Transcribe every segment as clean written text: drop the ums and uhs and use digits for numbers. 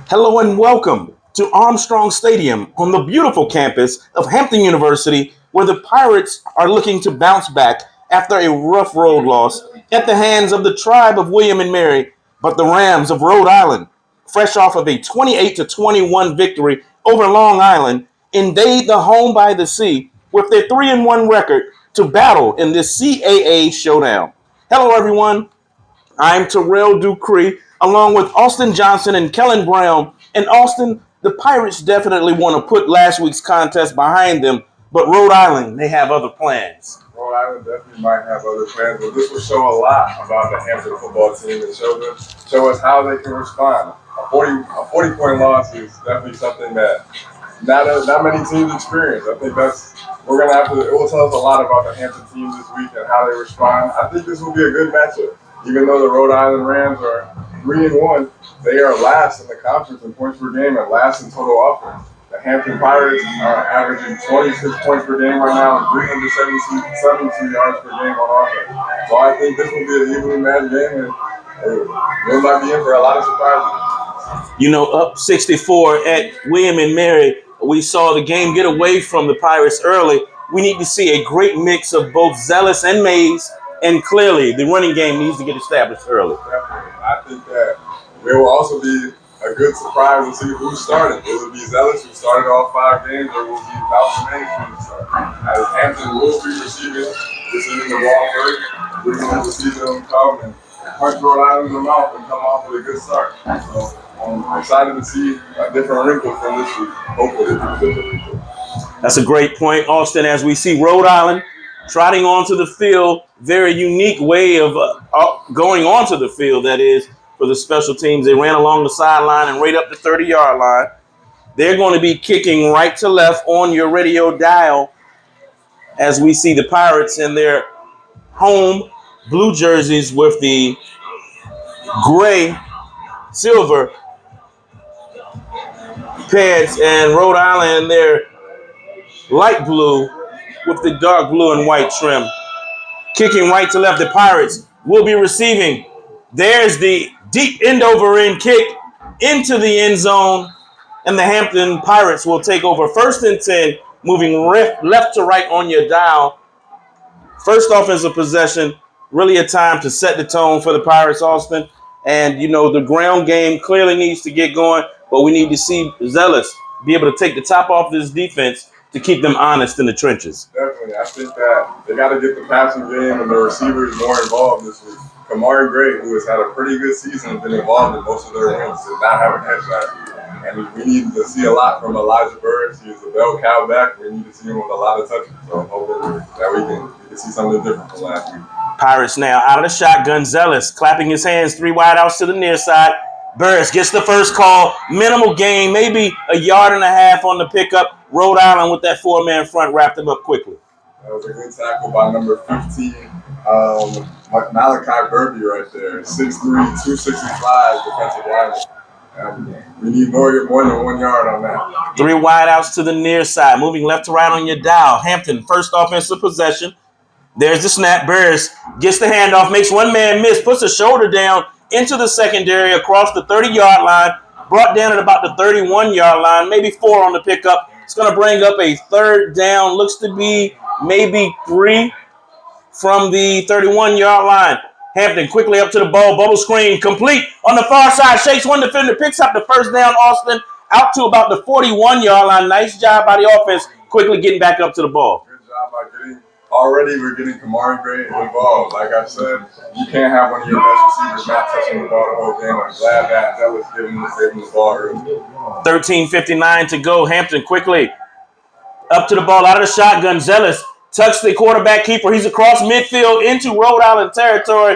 Hello and welcome to Armstrong Stadium on the beautiful campus of Hampton University, where the Pirates are looking to bounce back after a rough road loss at the hands of the tribe of William and Mary, but the Rams of Rhode Island, fresh off of a 28-21 victory over Long Island, invade the home by the sea with their 3-1 record to battle in this CAA showdown. Hello, everyone. I'm Terrell Dupree, along with Austin Johnson and Kellen Brown. And Austin, the Pirates definitely want to put last week's contest behind them, but Rhode Island, they have other plans. Rhode Island definitely might have other plans, but this will show a lot about the Hampton football team and show us how they can respond. A 40-point loss is definitely something that not many teams experience. I think we're gonna have to. It will tell us a lot about the Hampton team this week and how they respond. I think this will be a good matchup. Even though the Rhode Island Rams are 3-1, they are last in the conference in points per game and last in total offense. The Hampton Pirates are averaging 26 points per game right now and 372 yards per game on offense. So I think this will be an evenly matched game, and we might be in for a lot of surprises. You know, up 64 at William and Mary, we saw the game get away from the Pirates early. We need to see a great mix of both Zealous and Mays. And clearly, the running game needs to get established early. Definitely. I think that it will also be a good surprise to see who started. Will it be Zealous, who started all 5 games, or will it be Malcolm Mays who started? As Hampton will be receiving the ball first, we're going to see them come and punch Rhode Island in the mouth and come off with a good start. So I'm excited to see a different wrinkle from this week. Hopefully, it's a different wrinkle. That's a great point, Austin, as we see Rhode Island trotting onto the field, very unique way of going onto the field, that is, for the special teams. They ran along the sideline and right up the 30-yard line. They're going to be kicking right to left on your radio dial as we see the Pirates in their home blue jerseys with the gray, silver pads, and Rhode Island in their light blue with the dark blue and white trim. Kicking right to left, the Pirates will be receiving. There's the deep end-over-end kick into the end zone, and the Hampton Pirates will take over 1st and 10, moving left to right on your dial. First offensive possession, really a time to set the tone for the Pirates, Austin. And, you know, the ground game clearly needs to get going, but we need to see Zealous be able to take the top off this defense to keep them honest in the trenches. Definitely. I think that they got to get the passing game and the receivers more involved this week. Kamari Gray, who has had a pretty good season, has been involved in most of their wins, did not have a catch last week. And we need to see a lot from Elijah Burris. He's a bell cow back. We need to see him with a lot of touches. So I'm hoping that we can see something different from last week. Pirates now out of the shotgun. Zealous clapping his hands, 3 wideouts to the near side. Burris gets the first call. Minimal gain, maybe a yard and a half on the pickup. Rhode Island with that 4-man front wrapped him up quickly. That was a good tackle by number 15, Malachi Burby right there. 6'3", 265 defensive lineman. We need more than 1 yard on that. 3 wideouts to the near side. Moving left to right on your dial. Hampton, first offensive possession. There's the snap. Burris gets the handoff, makes one man miss, puts a shoulder down into the secondary across the 30-yard line, brought down at about the 31-yard line, maybe 4 on the pickup. It's going to bring up a 3rd down, looks to be maybe 3 from the 31-yard line. Hampton quickly up to the ball, bubble screen, complete on the far side, shakes one defender, picks up the 1st down, Austin, out to about the 41-yard line. Nice job by the offense, quickly getting back up to the ball. Good job by we're getting Kamari Gray involved. Like I said, you can't have one of your best receivers not touching the ball the whole game. I'm glad that was giving him the ball early. 13:59 to go. Hampton quickly up to the ball out of the shotgun. Zealous tucks the quarterback keeper. He's across midfield into Rhode Island territory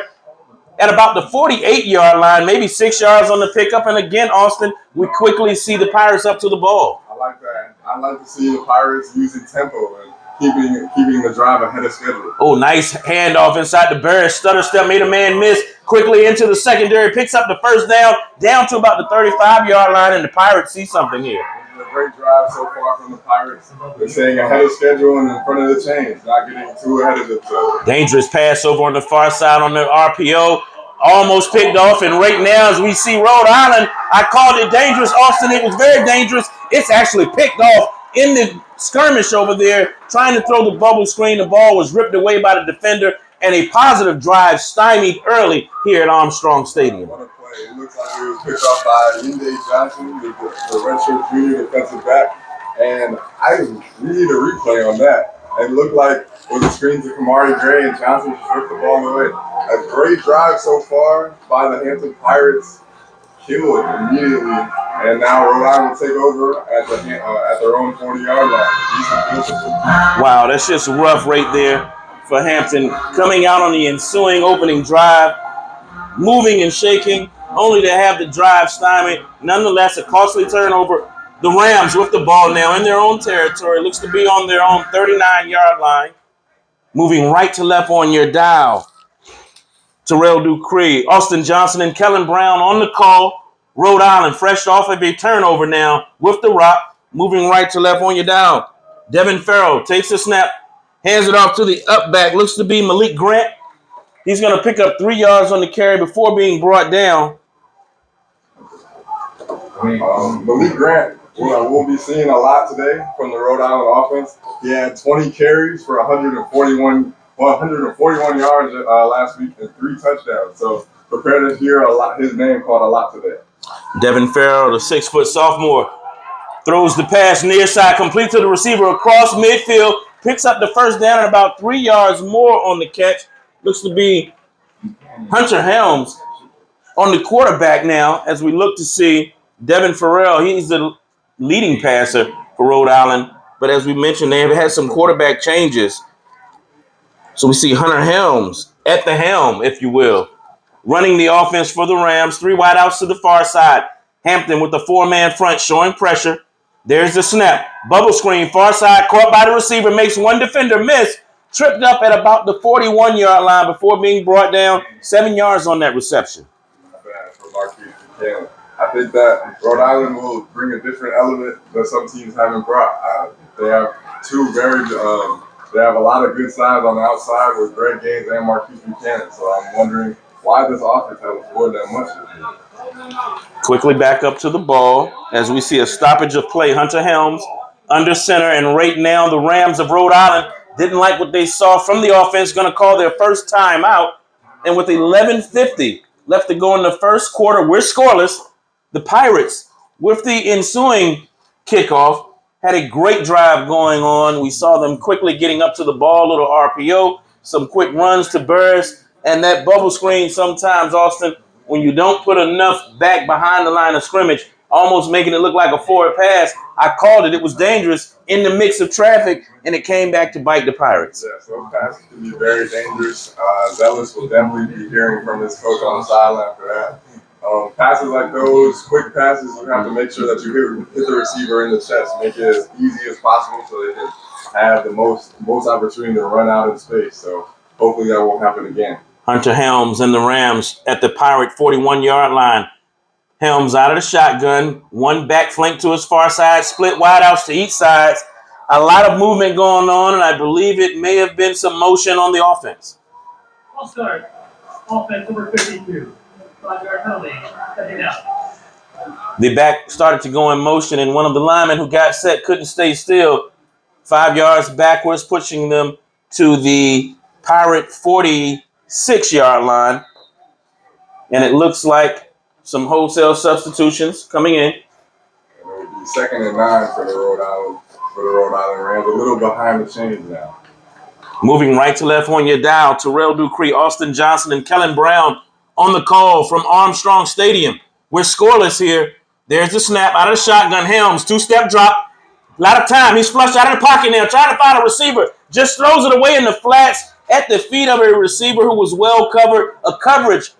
at about the 48-yard line, maybe 6 yards on the pickup. And again, Austin, we quickly see the Pirates up to the ball. I like that. I like to see the Pirates using tempo and keeping the drive ahead of schedule. Oh, nice handoff inside the Burris. Stutter step, made a man miss. Quickly into the secondary, picks up the 1st down to about the 35-yard line, and the Pirates see something here. This is a great drive so far from the Pirates. They're staying ahead of schedule and in front of the chains, not getting too ahead of themselves. Dangerous pass over on the far side on the RPO. Almost picked off, and right now, as we see Rhode Island, I called it dangerous. Austin, it was very dangerous. It's actually picked off in the skirmish over there, trying to throw the bubble screen. The ball was ripped away by the defender, and a positive drive stymied early here at Armstrong Stadium. What a play. It looks like it was picked off by Yinde Johnson, the redshirt junior defensive back. And we need a replay on that. It looked like it was a screen to Kamari Gray, and Johnson just ripped the ball away. A great drive so far by the Hampton Pirates. Killed immediately, and now Rhode Island will take over at their own 40-yard line. Wow, that's just rough right there for Hampton. Coming out on the ensuing opening drive, moving and shaking, only to have the drive stymied. Nonetheless, a costly turnover. The Rams with the ball now in their own territory. Looks to be on their own 39-yard line. Moving right to left on your dial. Terrell Dupree, Austin Johnson, and Kellen Brown on the call. Rhode Island fresh off of a turnover now with the rock. Moving right to left on your dial. Devin Farrell takes a snap, hands it off to the up back. Looks to be Malik Grant. He's going to pick up 3 yards on the carry before being brought down. Malik Grant, we'll be seeing a lot today from the Rhode Island offense. He had 20 carries for 141 yards last week and 3 touchdowns. So prepare to hear his name called a lot today. Devin Farrell, the 6-foot sophomore, throws the pass near side, complete to the receiver across midfield, picks up the first down and about 3 yards more on the catch. Looks to be Hunter Helms on the quarterback now as we look to see Devin Farrell. He's the leading passer for Rhode Island. But as we mentioned, they have had some quarterback changes. So we see Hunter Helms at the helm, if you will, running the offense for the Rams. 3 wideouts to the far side. Hampton with the 4-man front showing pressure. There's the snap. Bubble screen, far side, caught by the receiver, makes one defender miss. Tripped up at about the 41-yard line before being brought down. 7 yards on that reception. Not bad for Marquise Buchanan. I think that Rhode Island will bring a different element that some teams haven't brought. They have they have a lot of good sides on the outside with Greg Gaines and Marquise Buchanan. So I'm wondering why this offense hasn't scored that much this year. Quickly back up to the ball as we see a stoppage of play. Hunter Helms under center, and right now the Rams of Rhode Island didn't like what they saw from the offense, going to call their first time out. And with 11:50 left to go in the first quarter, we're scoreless. The Pirates, with the ensuing kickoff, had a great drive going on. We saw them quickly getting up to the ball, little RPO, some quick runs to Burris, and that bubble screen sometimes, Austin, when you don't put enough back behind the line of scrimmage, almost making it look like a forward pass. I called it. It was dangerous in the mix of traffic, and it came back to bite the Pirates. Yes, those passes can be very dangerous. Zealous will definitely be hearing from his coach on the sideline for that. Passes like those, quick passes, you have to make sure that you hit the receiver in the chest. Make it as easy as possible so they can have the most opportunity to run out in space. So hopefully that won't happen again. Hunter Helms and the Rams at the Pirate 41-yard line. Helms out of the shotgun, one back flank to his far side, split wideouts to each side. A lot of movement going on, and I believe it may have been some motion on the offense. I'll start. Offense number 52. 5-yard penalty. Second out. The back started to go in motion, and one of the linemen who got set couldn't stay still. 5 yards backwards, pushing them to the Pirate 46-yard line. And it looks like some wholesale substitutions coming in. And it would be 2nd and 9 for the Rhode Island Rams. A little behind the chains now. Moving right to left on your dial, Terrell Dupree, Austin Johnson, and Kellen Brown on the call from Armstrong Stadium. We're scoreless here. There's the snap out of the shotgun. Helms, 2-step drop. A lot of time. He's flushed out of the pocket now, trying to find a receiver. Just throws it away in the flats at the feet of a receiver who was well covered. A coverage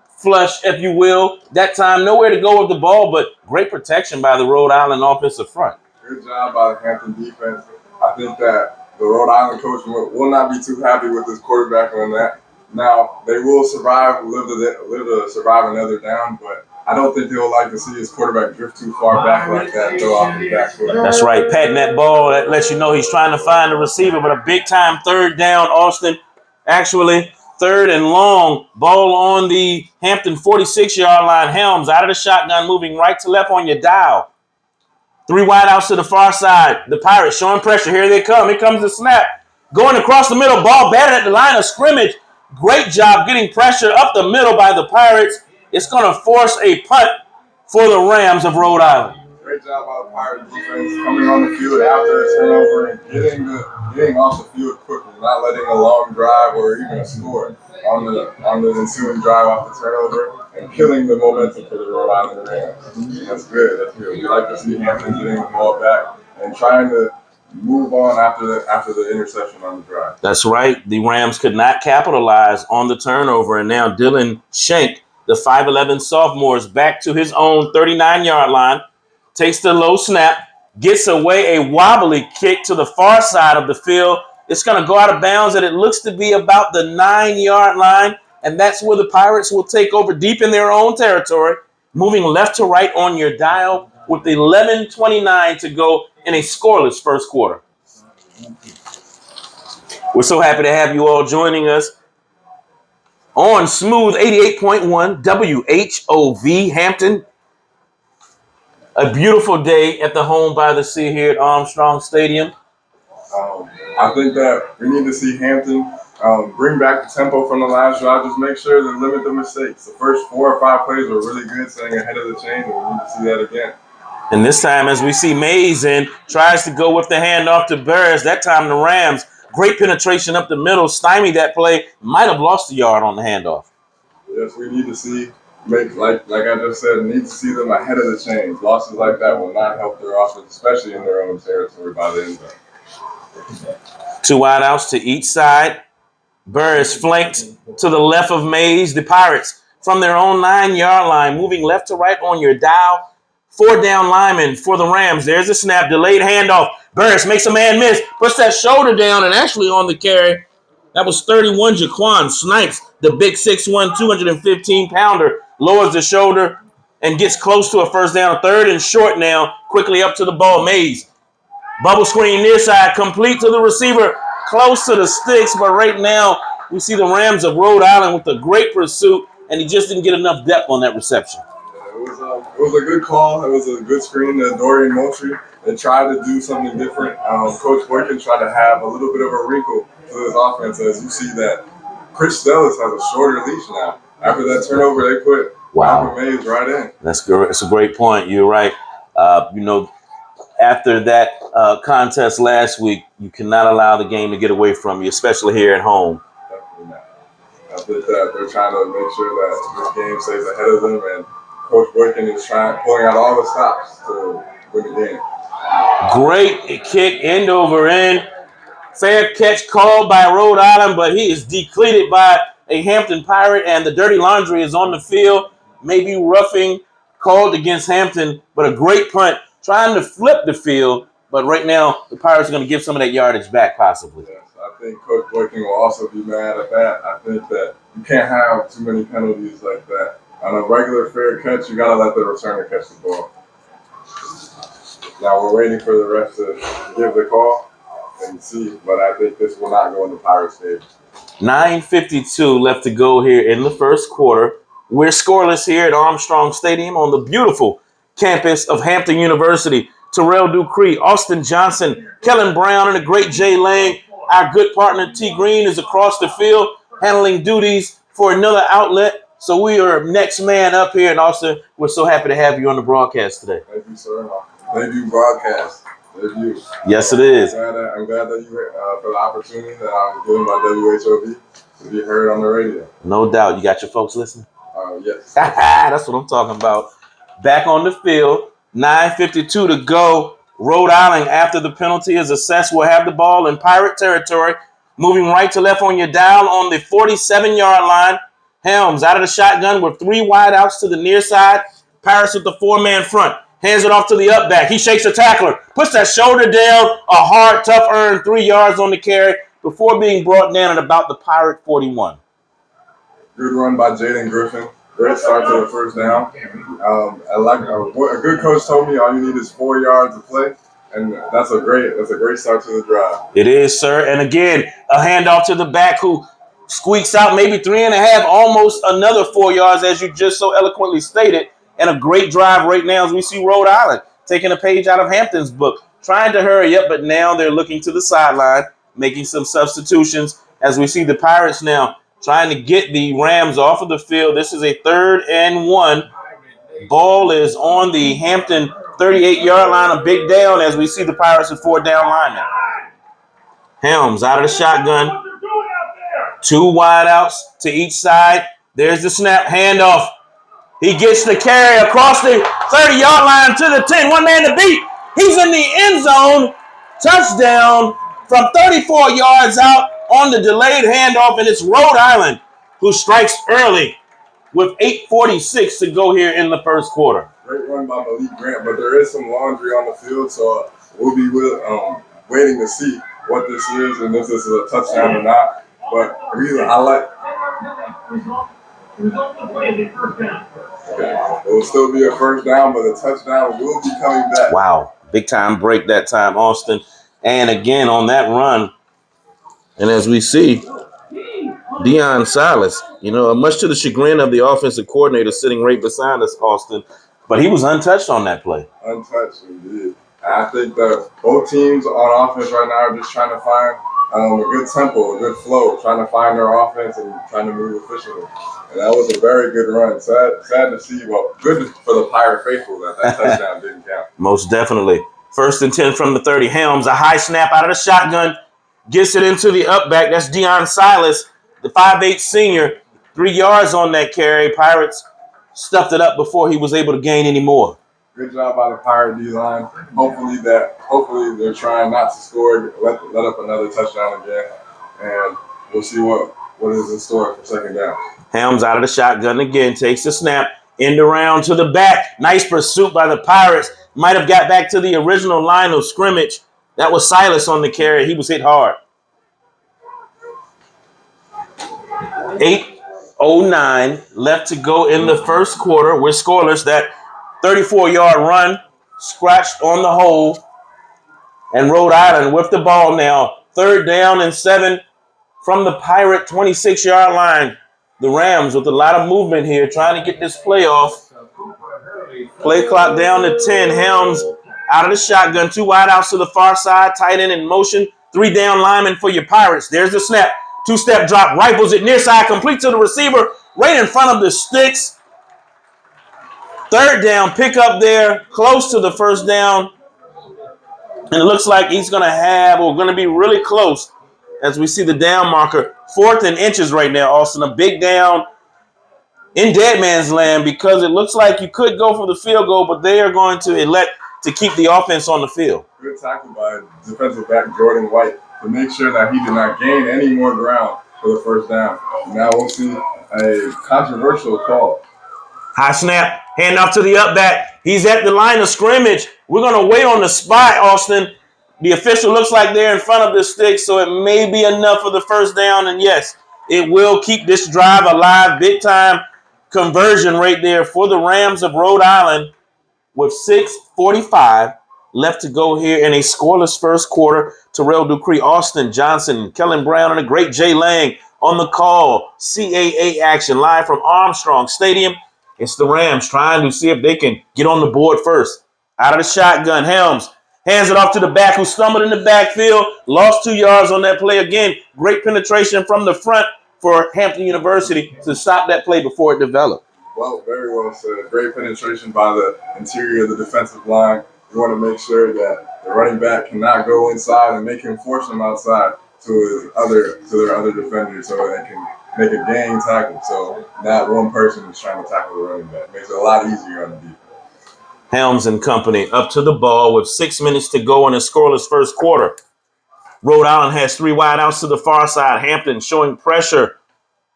flush, if you will. That time, nowhere to go with the ball, but great protection by the Rhode Island offensive front. Good job by the Hampton defense. I think that the Rhode Island coach will not be too happy with his quarterback on that. Now, they will survive, live to survive another down, but I don't think they'll like to see his quarterback drift too far back like that and throw off the back foot. That's right. Patting that ball, that lets you know he's trying to find the receiver, but a big-time 3rd down, Austin. Actually, Third and long, ball on the Hampton 46-yard line. Helms out of the shotgun, moving right to left on your dial. 3 wideouts to the far side. The Pirates showing pressure. Here they come. Here comes the snap. Going across the middle, ball batted at the line of scrimmage. Great job getting pressure up the middle by the Pirates. It's going to force a punt for the Rams of Rhode Island. Great job by the Pirate defense coming on the field after a turnover and getting off the field quickly, not letting a long drive or even a score on the ensuing drive off the turnover and killing the momentum for the Rhode Island Rams. That's good. That's good. We like to see Hampton getting the ball back and trying to move on after the interception on the drive. That's right. The Rams could not capitalize on the turnover, and now Dylan Shank, the 5'11 sophomore, is back to his own 39-yard line. Takes the low snap, gets away a wobbly kick to the far side of the field. It's going to go out of bounds, and it looks to be about the 9-yard line, and that's where the Pirates will take over deep in their own territory, moving left to right on your dial with 11:29 to go in a scoreless first quarter. We're so happy to have you all joining us on Smooth 88.1 WHOV Hampton. A beautiful day at the Home by the Sea here at Armstrong Stadium. I think that we need to see Hampton bring back the tempo from the last drive. Just make sure to limit the mistakes. The first 4 or 5 plays were really good, staying ahead of the chains, and we need to see that again. And this time, as we see Mays in, tries to go with the handoff to Burris. That time the Rams, great penetration up the middle, stymied that play, might have lost a yard on the handoff. Yes, we need to see, like I just said, need to see them ahead of the chains. Losses like that will not help their offense, especially in their own territory by the end zone. 2 wideouts to each side. Burris flanked to the left of Mays. The Pirates from their own 9-yard line, moving left to right on your dial. 4 down linemen for the Rams. There's a snap, delayed handoff. Burris makes a man miss, puts that shoulder down, and actually on the carry, that was 31 Jaquan Snipes, the big 6'1", 215-pounder, lowers the shoulder and gets close to a first down. 3rd and short now, quickly up to the ball. Mays, bubble screen near side, complete to the receiver, close to the sticks, but right now we see the Rams of Rhode Island with a great pursuit, and he just didn't get enough depth on that reception. It was a good call. It was a good screen to Dorian Moultrie. They tried to do something different. Coach Boykin tried to have a little bit of a wrinkle to his offense, as you see that Chris Stellis has a shorter leash now. After that turnover, they put Malcolm Mays right in. That's good. It's a great point. You're right. After that contest last week, you cannot allow the game to get away from you, especially here at home. Definitely not. I think that they're trying to make sure that this game stays ahead of them, and Coach Boykin is pulling out all the stops to win the game. Great kick, end over end. Fair catch called by Rhode Island, but he is decleated by a Hampton Pirate, and the dirty laundry is on the field. Maybe roughing called against Hampton, but a great punt. Trying to flip the field, but right now the Pirates are going to give some of that yardage back possibly. Yes, I think Coach Boykin will also be mad at that. I think that you can't have too many penalties like that. On a regular fair catch, you got to let the returner catch the ball. Now we're waiting for the ref to give the call and see, but I think this will not go in the Pirates' favor. 9:52 left to go here in the first quarter. We're scoreless here at Armstrong Stadium on the beautiful campus of Hampton University. Terrell Dupree, Austin Johnson, Kellen Brown, and the great Jay Lang. Our good partner T. Green is across the field handling duties for another outlet. So we are next man up here. And Austin, we're so happy to have you on the broadcast today. Thank you, sir. Debut broadcast. Debut. Yes, it is. I'm glad that you for the opportunity that I was given by WHOV to be heard on the radio. No doubt. You got your folks listening? Yes. That's what I'm talking about. Back on the field, 9:52 to go. Rhode Island, after the penalty is assessed, will have the ball in Pirate territory. Moving right to left on your dial on the 47-yard line. Helms out of the shotgun with 3 wideouts to the near side. Pirates with the 4-man front. Hands it off to the up back. He shakes the tackler. Puts that shoulder down. A hard, tough earned 3 yards on the carry before being brought down at about the Pirate 41. Good run by Jaden Griffin. Great start to the first down. A good coach told me all you need is 4 yards to play, and that's a great start to the drive. It is, sir. And again, a handoff to the back who Squeaks out maybe 3.5, almost another 4 yards, as you just so eloquently stated. And a great drive right now as we see Rhode Island taking a page out of Hampton's book, trying to hurry up, but now they're looking to the sideline, making some substitutions as we see the Pirates now trying to get the Rams off of the field. This is a 3rd and 1. Ball is on the Hampton 38-yard line, a big down as we see the Pirates at 4 down line now. Helms out of the shotgun. 2 wide outs to each side. There's the snap, handoff. He gets the carry across the 30-yard line to the 10. One man to beat. He's in the end zone. Touchdown from 34 yards out on the delayed handoff, and it's Rhode Island who strikes early with 8:46 to go here in the first quarter. Great run by Malik Grant, but there is some laundry on the field, so we'll be waiting to see what this is and if this is a touchdown or not. But I like. It will still be a first down, but the touchdown will be coming back. Wow. Big time break that time, Austin. And again on that run. And as we see, Deion Silas, much to the chagrin of the offensive coordinator sitting right beside us, Austin, but he was untouched on that play. Untouched, indeed. I think that both teams on offense right now are just trying to find a good tempo, a good flow, trying to find their offense and trying to move efficiently. And that was a very good run. Sad to see. Well, good for the Pirate faithful that touchdown didn't count. Most definitely. 1st and 10 from the 30. Helms, a high snap out of the shotgun, gets it into the up back. That's Deion Silas, the 5'8 senior. 3 yards on that carry. Pirates stuffed it up before he was able to gain any more. Good job by the Pirate D-line. Hopefully they're trying not to score, let up another touchdown again, and we'll see what is in store for 2nd down. Helms out of the shotgun again, takes the snap, end around to the back. Nice pursuit by the Pirates. Might have got back to the original line of scrimmage. That was Silas on the carry. He was hit hard. 8:09 left to go in the first quarter. We're scoreless. That 34-yard run scratched on the hole. And Rhode Island with the ball now. 3rd down and 7 from the Pirate 26-yard line. The Rams with a lot of movement here trying to get this play off. Play clock down to 10. Helms out of the shotgun. 2 wide outs to the far side. Tight end in motion. 3 down linemen for your Pirates. There's the snap. 2-step drop. Rifles it near side. Complete to the receiver. Right in front of the sticks. 3rd down. Pick up there. Close to the 1st down. And it looks like he's going to be really close as we see the down marker. 4th and inches right now, Austin. A big down in dead man's land because it looks like you could go for the field goal, but they are going to elect to keep the offense on the field. Good tackle by defensive back Jordan White to make sure that he did not gain any more ground for the 1st down. Now we'll see a controversial call. High snap, hand off to the up back. He's at the line of scrimmage. We're going to wait on the spot, Austin. The official looks like they're in front of the stick, so it may be enough for the 1st down. And yes, it will keep this drive alive. Big time conversion right there for the Rams of Rhode Island with 6:45 left to go here in a scoreless first quarter. Terrell Dupree, Austin Johnson, Kellen Brown, and a great Jay Lang on the call. CAA action live from Armstrong Stadium. It's the Rams trying to see if they can get on the board first. Out of the shotgun, Helms hands it off to the back who stumbled in the backfield. Lost 2 yards on that play again. Great penetration from the front for Hampton University to stop that play before it developed. Well, very well said. Great penetration by the interior of the defensive line. You want to make sure that the running back cannot go inside and make him force him outside to their other defenders so they can make a gang tackle. So not one person is trying to tackle the running back. Makes it a lot easier on the defense. Helms and company up to the ball with 6 minutes to go in a scoreless first quarter. Rhode Island has 3 wide outs to the far side. Hampton showing pressure.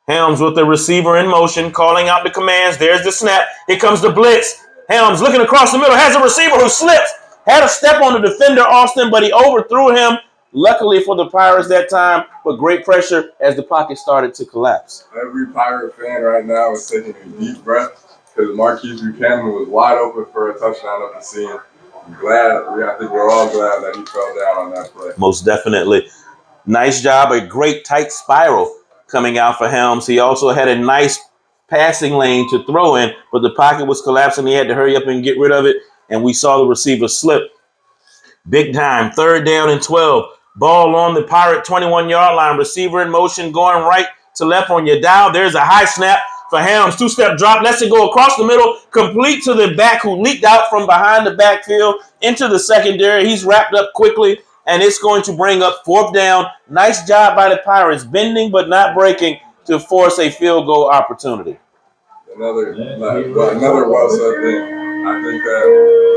Helms with the receiver in motion, calling out the commands. There's the snap. Here comes the blitz. Helms looking across the middle, has a receiver who slips. Had a step on the defender, Austin, but he overthrew him. Luckily for the Pirates that time, but great pressure as the pocket started to collapse. Every Pirate fan right now is taking a deep breath because Marquise Buchanan was wide open for a touchdown up the scene. I think we're all glad that he fell down on that play. Most definitely. Nice job, a great tight spiral coming out for Helms. He also had a nice passing lane to throw in, but the pocket was collapsing. He had to hurry up and get rid of it, and we saw the receiver slip. Big time. 3rd down and 12. Ball on the Pirate 21-yard line. Receiver in motion going right to left on your dial. There's a high snap for Helms. 2-step drop. Lets it go across the middle. Complete to the back who leaked out from behind the backfield into the secondary. He's wrapped up quickly, and it's going to bring up 4th down. Nice job by the Pirates, bending but not breaking to force a field goal opportunity. Another well said thing. I think that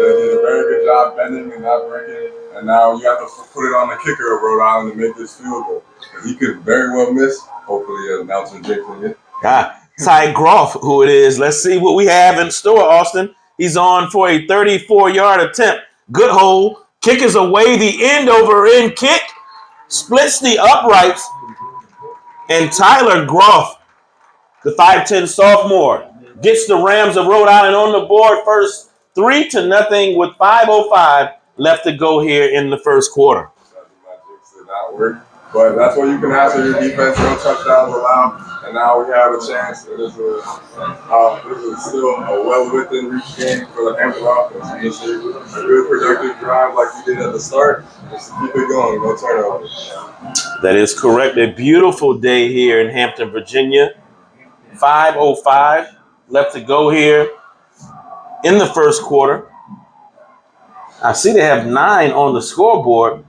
they did a very good job bending and not breaking. And now you have to put it on the kicker of Rhode Island to make this field goal. He could very well miss. Hopefully, Nelson jinxing it. Ty Groff, who it is. Let's see what we have in store, Austin. He's on for a 34-yard attempt. Good hole. Kick is away. The end-over-end kick splits the uprights. And Tyler Groff, the 5'10 sophomore, gets the Rams of Rhode Island on the board first, 3-0 with 5:05 left to go here in the first quarter. My jinx did not work, but that's what you can ask of your defense. No touchdowns allowed, and now we have a chance. This is still a well within reach game for the Hampton offense. You see a good productive drive like we did at the start. Just keep it going, no turnovers. That is correct. A beautiful day here in Hampton, Virginia. 5:05 left to go here in the first quarter. I see they have 9 on the scoreboard,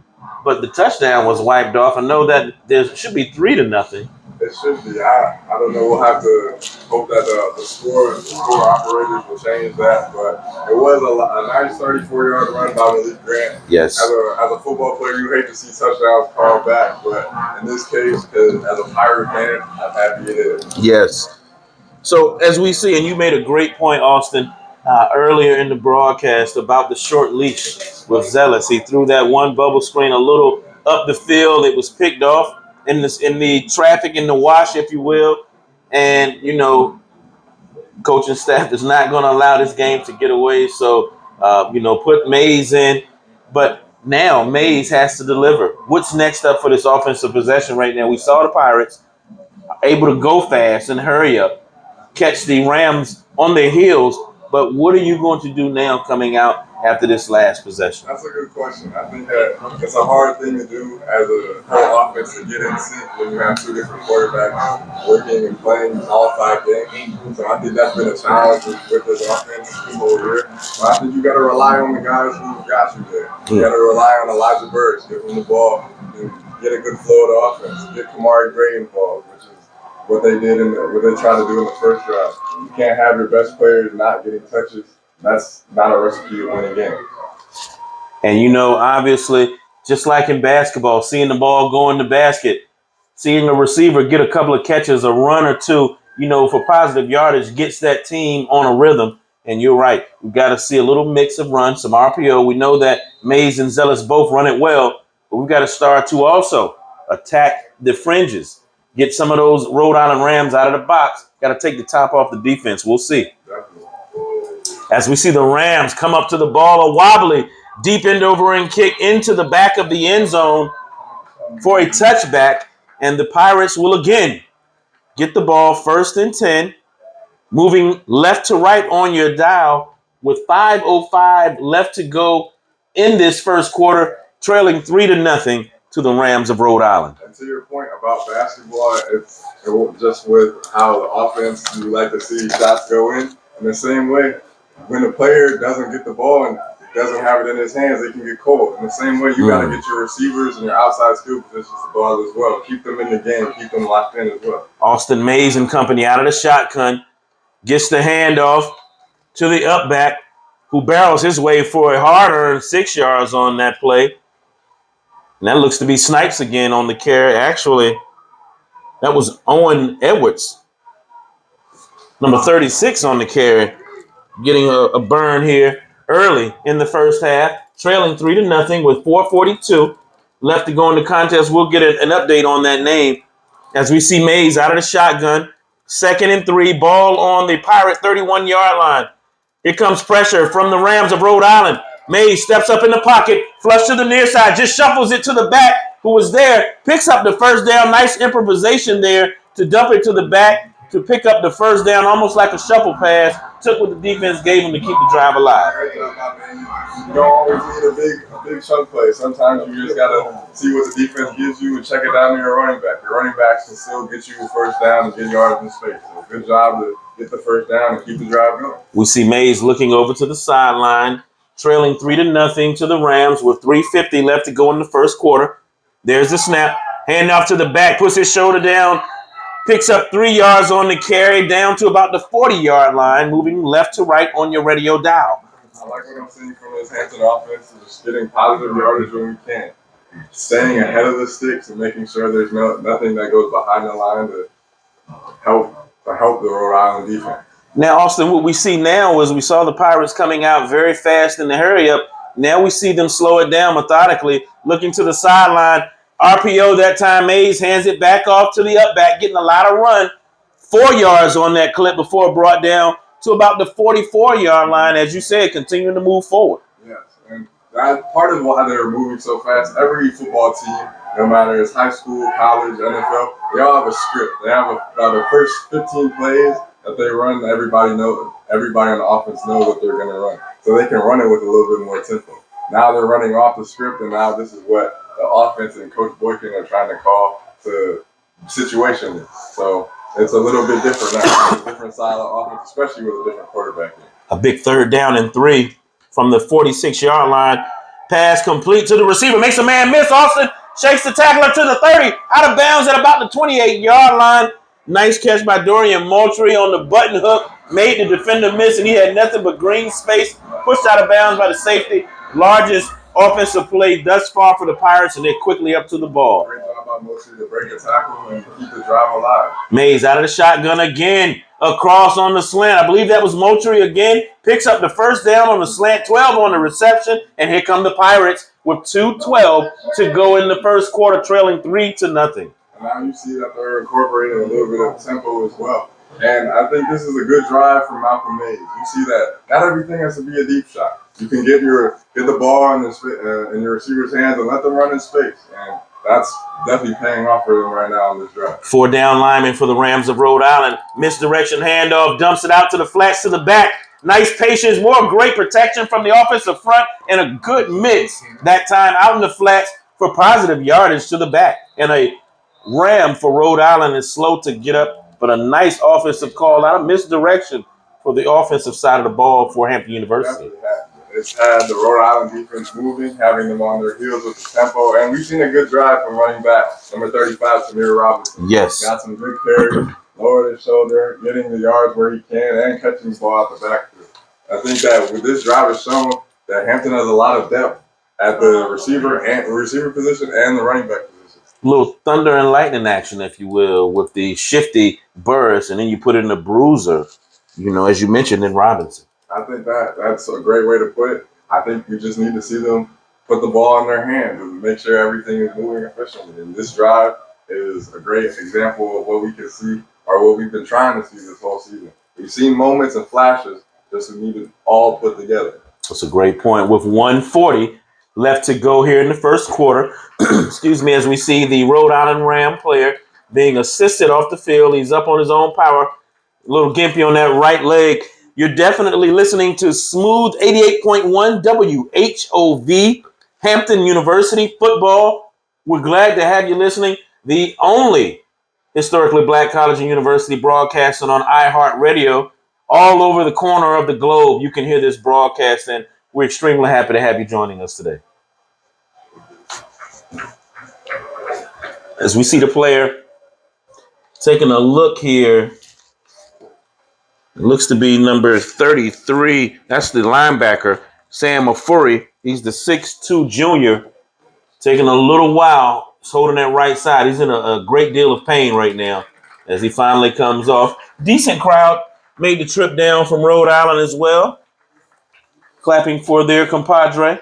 but the touchdown was wiped off. I know that there should be 3-0. It should be. I don't know. We'll have to hope that the score operators will change that. But it was a nice 34-yard run by Malik Grant. Yes. As a football player, you hate to see touchdowns called back, but in this case, as a Pirate fan, I'm happy it is. Yes. So as we see, and you made a great point, Austin, earlier in the broadcast about the short leash with Zealous. He threw that one bubble screen a little up the field. It was picked off in the traffic, in the wash, if you will. And, coaching staff is not going to allow this game to get away. So, put Mays in. But now Mays has to deliver. What's next up for this offensive possession right now? We saw the Pirates able to go fast and hurry up, catch the Rams on their heels. But what are you going to do now coming out after this last possession? That's a good question. I think that it's a hard thing to do as a whole offense to get in sync when you have 2 different quarterbacks working and playing all 5 games. So I think that's been a challenge with this offense this whole year. But I think you got to rely on the guys who got you there. You got to rely on Elijah Burks, give him the ball, and get a good flow of the offense. Get Kamari Gray involved, which is what they did what they tried to do in the first drive. You can't have your best players not getting touches. That's not a recipe to win a game. And, obviously, just like in basketball, seeing the ball go in the basket, seeing a receiver get a couple of catches, a run or two, for positive yardage, gets that team on a rhythm. And you're right. We've got to see a little mix of runs, some RPO. We know that Mays and Zealous both run it well, but we've got to start to also attack the fringes. Get some of those Rhode Island Rams out of the box. Got to take the top off the defense. We'll see. As we see the Rams come up to the ball, a wobbly deep end-over-end kick into the back of the end zone for a touchback. And the Pirates will again get the ball 1st and 10, moving left to right on your dial with 5:05 left to go in this first quarter, trailing 3-0 to the Rams of Rhode Island. And to your point about basketball, it's just with how the offense, you like to see shots go in the same way, when the player doesn't get the ball and doesn't have it in his hands, they can get cold. In the same way, you got to get your receivers and your outside skill positions the ball as well. Keep them in the game. Keep them locked in as well. Austin Mays and company out of the shotgun, gets the handoff to the up back, who barrels his way for a hard-earned 6 yards on that play. And that looks to be Snipes again on the carry. Actually, that was Owen Edwards, number 36 on the carry, getting a burn here early in the first half, trailing 3-0 with 4:42 left to go in the contest. We'll get an update on that name as we see Mays out of the shotgun. 2nd and 3, ball on the Pirate 31-yard line. Here comes pressure from the Rams of Rhode Island. Mays steps up in the pocket, flush to the near side, just shuffles it to the back, who was there, picks up the first down. Nice improvisation there to dump it to the back to pick up the first down, almost like a shuffle pass. Took what the defense gave him to keep the drive alive. You don't always need a big chunk play. Sometimes you just gotta see what the defense gives you and check it down to your running back. Your running backs can still get you the first down and get yards in space. So good job to get the first down and keep the drive going. We see Mays looking over to the sideline, trailing 3-0 to the Rams with 3:50 left to go in the first quarter. There's the snap. Hand off to the back, puts his shoulder down, picks up 3 yards on the carry, down to about the 40-yard line, moving left to right on your radio dial. I like what I'm seeing from this Hampton offense, just getting positive yardage when we can. Staying ahead of the sticks and making sure there's nothing that goes behind the line to help the Rhode Island defense. Now, Austin, what we see now is we saw the Pirates coming out very fast in the hurry-up. Now we see them slow it down methodically, looking to the sideline. RPO that time, Mays hands it back off to the up back, getting a lot of run. 4 yards on that clip before brought down to about the 44-yard line, as you said, continuing to move forward. Yes, and that part of why they're moving so fast. Every football team, no matter it's high school, college, NFL, they all have a script. They have the first 15 plays that they run. Everybody on the offense knows what they're going to run, so they can run it with a little bit more tempo. Now they're running off the script, and now this is what the offense and Coach Boykin are trying to call to situationally. So it's a little bit different now. It's a different style of offense, especially with a different quarterback. A big 3rd down and 3 from the 46-yard line. Pass complete to the receiver. Makes a man miss. Austin shakes the tackler to the 30. Out of bounds at about the 28-yard line. Nice catch by Dorian Moultrie on the button hook. Made the defender miss, and he had nothing but green space. Pushed out of bounds by the safety. Largest offensive play thus far for the Pirates, and they're quickly up to the ball. Great job by Moultrie to break a tackle and keep the drive alive. Mays out of the shotgun again. Across on the slant. I believe that was Moultrie again. Picks up the first down on the slant, 12 on the reception, and here come the Pirates with 2:12 to go in the first quarter, trailing 3-0. And now you see that they're incorporating a little bit of tempo as well. And I think this is a good drive from Malcolm Mays. You see that not everything has to be a deep shot. You can get the ball in your receiver's hands and let them run in space. And that's definitely paying off for them right now on this drive. 4 down linemen for the Rams of Rhode Island. Misdirection handoff, dumps it out to the flats to the back. Nice patience, more great protection from the offensive front, and a good mix that time out in the flats for positive yardage to the back. And a Ram for Rhode Island is slow to get up, but a nice offensive call out of misdirection for the offensive side of the ball for Hampton University. It's had the Rhode Island defense moving, having them on their heels with the tempo, and we've seen a good drive from running back, number 35, Samir Robinson. Yes. Got some good carries, lowered his shoulder, getting the yards where he can, and catching the ball out the backfield. I think that with this drive has shown that Hampton has a lot of depth at the receiver position and the running back position. A little thunder and lightning action, if you will, with the shifty burst, and then you put it in a bruiser, as you mentioned, in Robinson. I think that's a great way to put it. I think we just need to see them put the ball in their hands and make sure everything is moving efficiently. And this drive is a great example of what we can see or what we've been trying to see this whole season. We've seen moments and flashes, just we need it all put together. That's a great point. With 1:40 left to go here in the first quarter, excuse me, as we see the Rhode Island Ram player being assisted off the field. He's up on his own power. A little gimpy on that right leg. You're definitely listening to Smooth 88.1 WHOV, Hampton University football. We're glad to have you listening. The only historically black college and university broadcasting on iHeartRadio all over the corner of the globe. You can hear this broadcast, and we're extremely happy to have you joining us today. As we see the player taking a look here, it looks to be number 33. That's the linebacker, Sam Afuri. He's the 6'2 junior. Taking a little while. He's holding that right side. He's in a great deal of pain right now as he finally comes off. Decent crowd made the trip down from Rhode Island as well, clapping for their compadre.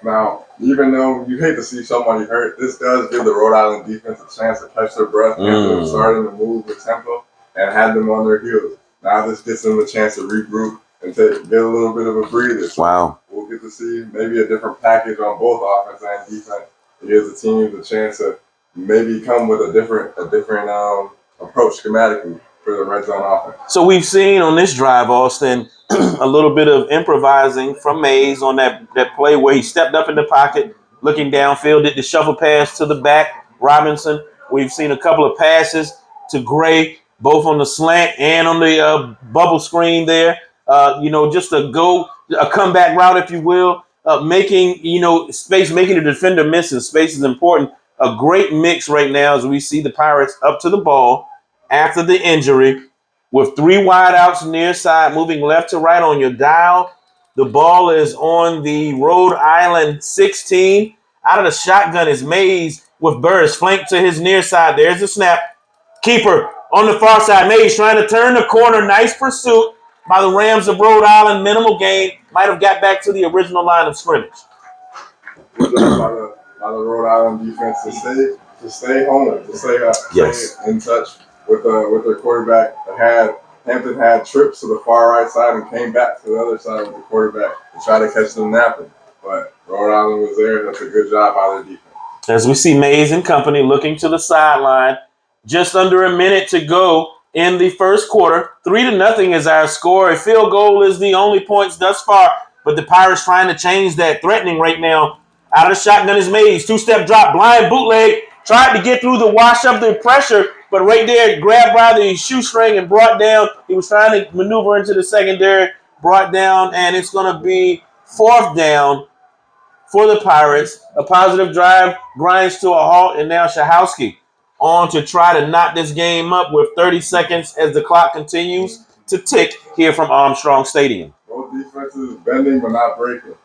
Now, even though you hate to see somebody hurt, this does give the Rhode Island defense a chance to catch their breath after starting to move with tempo and had them on their heels. Now this gets them a chance to regroup and get a little bit of a breather. So wow. We'll get to see maybe a different package on both offense and defense. It gives the team the chance to maybe come with a different approach schematically for the red zone offense. So we've seen on this drive, Austin, a little bit of improvising from Mays on that play where he stepped up in the pocket, looking downfield, did the shuffle pass to the back, Robinson. We've seen a couple of passes to Gray, both on the slant and on the bubble screen there. Just a comeback route, if you will, making, space, making the defender miss, and space is important. A great mix right now as we see the Pirates up to the ball after the injury with three wideouts near side, moving left to right on your dial. The ball is on the Rhode Island 16. Out of the shotgun is Mays with Burris flanked to his near side. There's the snap. Keeper on the far side. Mays trying to turn the corner. Nice pursuit by the Rams of Rhode Island. Minimal gain. Might have got back to the original line of scrimmage. Good job by the Rhode Island defense to stay home, to stay in touch with their quarterback. Hampton had trips to the far right side and came back to the other side with the quarterback to try to catch them napping. But Rhode Island was there. That's a good job by their defense. As we see Mays and company looking to the sideline, just under a minute to go in the first quarter. 3-0 is our score. A field goal is the only points thus far, but the Pirates trying to change that, threatening right now. Out of the shotgun is Mays. Two-step drop, blind bootleg. Tried to get through the wash of the pressure, but right there, grabbed by the shoestring and brought down. He was trying to maneuver into the secondary, brought down, and it's going to be 4th down for the Pirates. A positive drive grinds to a halt, and now Shahowski on to try to knock this game up with 30 seconds as the clock continues to tick here from Armstrong Stadium. Both defenses bending but not breaking.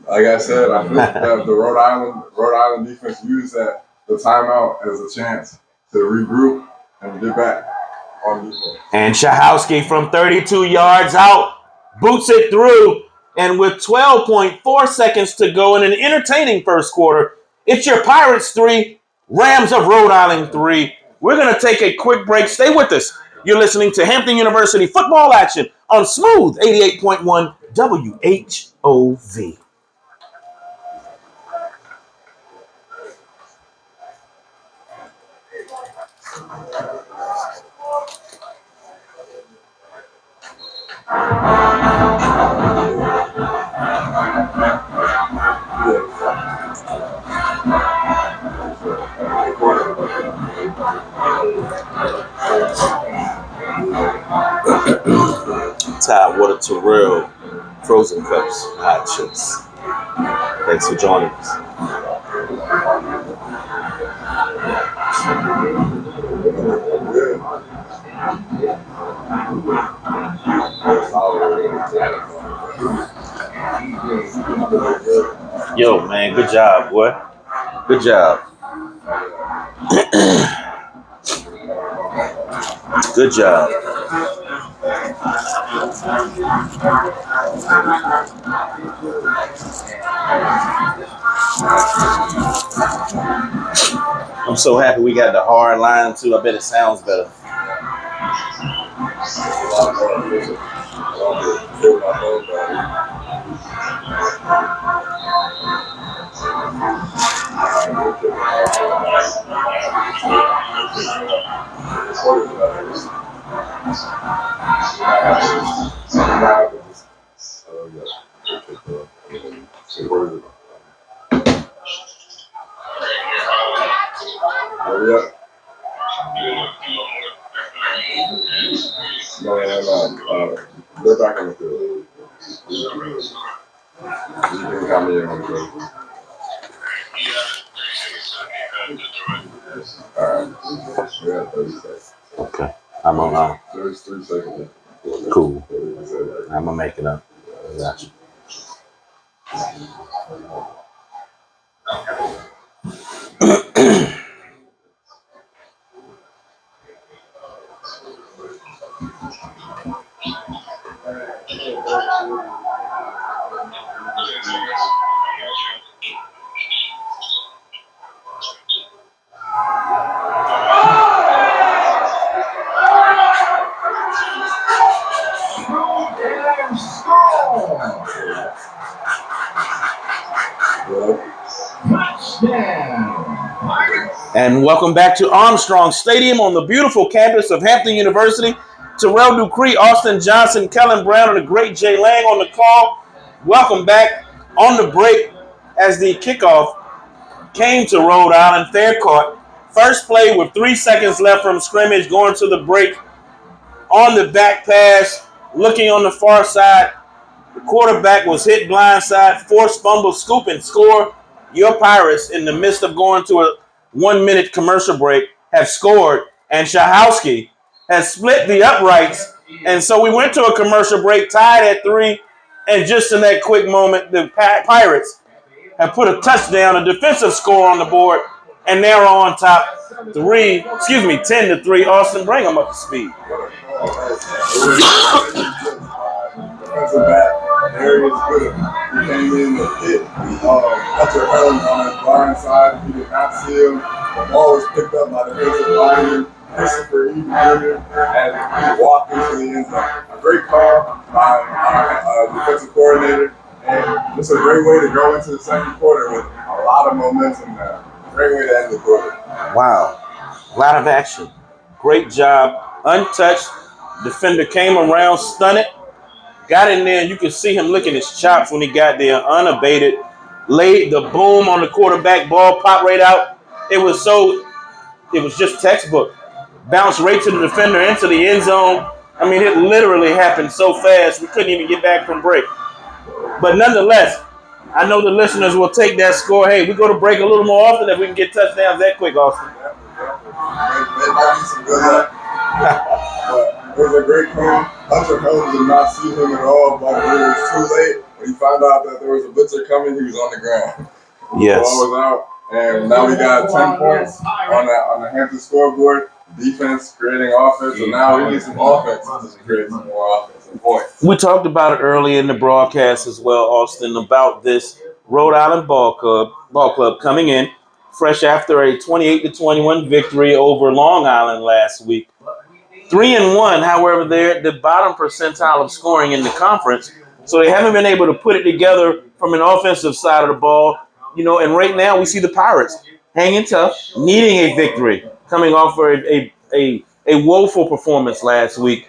Like I said, I think that the Rhode Island defense used the timeout as a chance to regroup and get back on defense. And Shahowski from 32 yards out boots it through. And with 12.4 seconds to go in an entertaining first quarter, it's your Pirates 3, Rams of Rhode Island 3. We're going to take a quick break. Stay with us. You're listening to Hampton University football action on Smooth 88.1 WHOV. Tidewater Terrell, frozen cups, hot chips. Thanks for joining us. Yo, man, good job, boy. Good job. Good job. I'm so happy we got the hard line too. I bet it sounds better. They're back on the field. You can have me on the field. Alright. We got 30 seconds. Okay. I'm on. There's 3 seconds. Cool. I'm gonna make it up. Gotcha. Touchdown, Pirates! And welcome back to Armstrong Stadium on the beautiful campus of Hampton University. Terrell Dupree, Austin Johnson, Kellen Brown, and the great Jay Lang on the call. Welcome back on the break as the kickoff came to Rhode Island. Fair court. First play with 3 seconds left from scrimmage, going to the break on the back pass, looking on the far side. The quarterback was hit blindside, forced fumble, scoop, and score. Your Pirates, in the midst of going to a 1 minute commercial break, have scored, and Shahowski has split the uprights. And so we went to a commercial break, tied at 3, and just in that quick moment, the Pirates have put a touchdown, a defensive score on the board, and now are on top 10-3. Austin, bring them up to speed. Defensive back, Darius Goodham. He came in and hit Hunter Helm on his blind side. He did not see him. The ball was picked up by the defensive lineman, Christopher E. Jr., and he walked into the end zone. A great call by our defensive coordinator, and it's a great way to go into the second quarter with a lot of momentum now. Great way to end the quarter. Wow. A lot of action. Great job. Untouched. Defender came around, stunned it. Got in there, and you could see him licking his chops when he got there, unabated. Laid the boom on the quarterback, ball popped right out. It was just textbook. Bounced right to the defender into the end zone. I mean, it literally happened so fast, we couldn't even get back from break. But nonetheless, I know the listeners will take that score. Hey, we go to break a little more often if we can get touchdowns that quick, Austin. They might be some good luck. But it was a great call. Hunter Helm did not see him at all, but it was too late. When he found out that there was a blitzer coming, he was on the ground. Yes. The ball was out, and now we got 10 points on the Hampton scoreboard. Defense creating offense, and now we need some offense to create some more offense and points. We talked about it early in the broadcast as well, Austin, about this Rhode Island ball club coming in fresh after a 28-21 victory over Long Island last week. 3-1, however, they're at the bottom percentile of scoring in the conference, so they haven't been able to put it together from an offensive side of the ball. And right now we see the Pirates hanging tough, needing a victory, coming off for a woeful performance last week.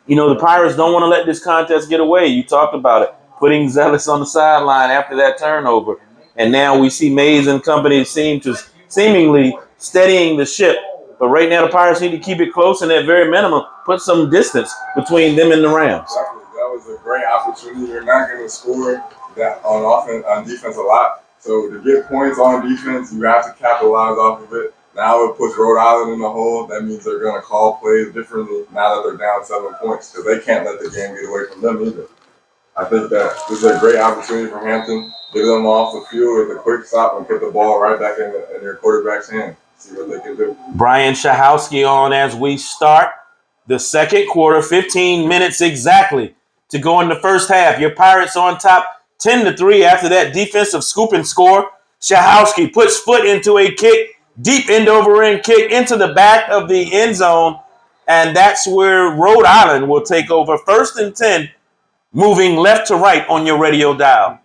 The Pirates don't want to let this contest get away. You talked about it, putting Zealous on the sideline after that turnover. And now we see Mays and company seemingly steadying the ship. But right now the Pirates need to keep it close and at very minimum put some distance between them and the Rams. Exactly. That was a great opportunity. You're not going to score that on defense a lot. So to get points on defense, you have to capitalize off of it. Now it puts Rhode Island in the hole. That means they're going to call plays differently now that they're down 7 points because they can't let the game get away from them either. I think that this is a great opportunity for Hampton. Get them off the field with a quick stop and put the ball right back in their quarterback's hand. See what they can do. Brian Shahowski on as we start the second quarter, 15 minutes exactly to go in the first half. Your Pirates on top 10-3 after that defensive scoop and score. Shahowski puts foot into a kick, deep end over end kick into the back of the end zone, and that's where Rhode Island will take over. 1st and 10, moving left to right on your radio dial.